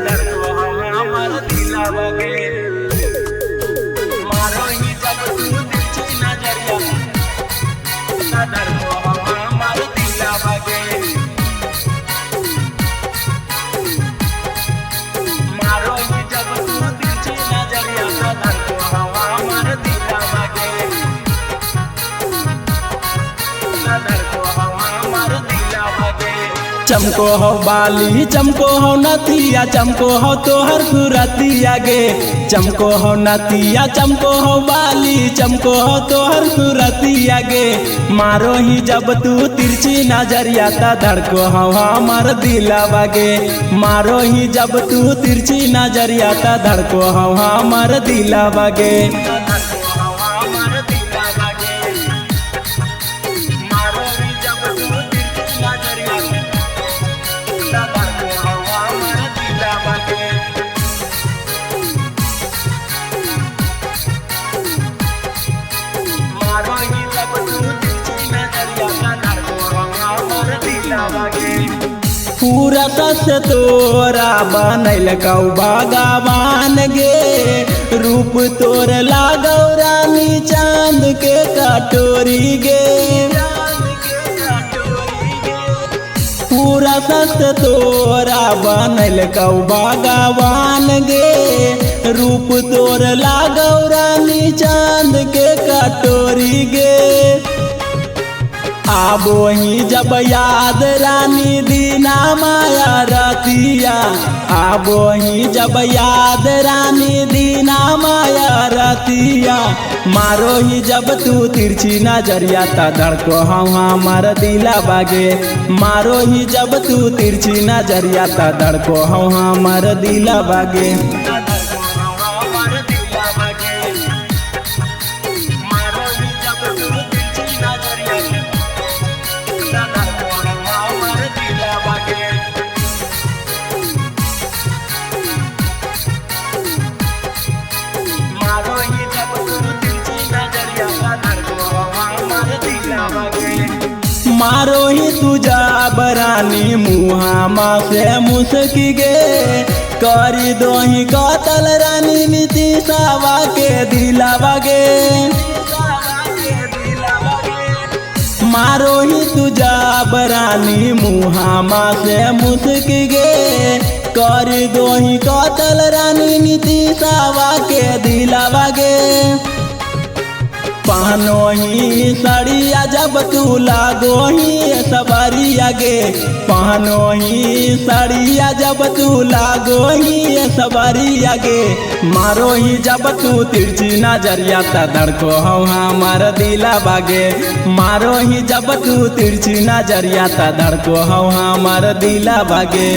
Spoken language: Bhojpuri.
धड़को हमार दिला बगे मारो ही जब तू तिरछी नजरिया धड़को हमार दिला बगे मारो ही जब तू तिरछी नजरिया धड़को हमार दिला बगे धड़को हमार दिला बगे चमको हो बाली चमको हो नथिया चमको हो तोहर सुरतिया गे चमको हो नथिया चमको हो बाली चमको हो तोहर सुरतिया गे मारो ही जब तू तिरछी नजरिया ता धड़को हो हमार दिलवा गे मारो ही जब तू तिरछी नजरिया ता धड़को हो हमार दिलवा गे पूरा सस तोरा बनल कौ भगवान गे रूप तोर लागौ रानी चांद के कटोरी गे पूरा सस तोरा बनल कौ भगवान गे रूप तोर लागौ रानी चांद के कटोरी गे आबो ही जब याद रानी दीना माया रतिया आबो ही जब याद रानी दीना माया रतिया मारो ही जब तू तिरछी नजरिया ता धड़को हमार दिला बागे मारो ही जब तू तिरछी नजरिया ता धड़को हमार दिला बागे मारो ही तुझा बरानी मुहामा से मुस्की गे करी दो ही कतल रानी नीतीशवा के दिलावा गे मारो ही तुझा बरानी मुहामा से मुस्की गे करी दो ही कतल रानी नीतीशवा के दिलावा गे पहनो ही साड़िया जब तू लागो ही सवारिया गे पहनो ही साड़िया जब तू लागो ही सवारिया गे मारो ही जब तू तिरछी नजरिया ता धड़को हमार दिला बागे मारो ही जब तू तिरछी नजरिया ता धड़को हमार दिला बागे।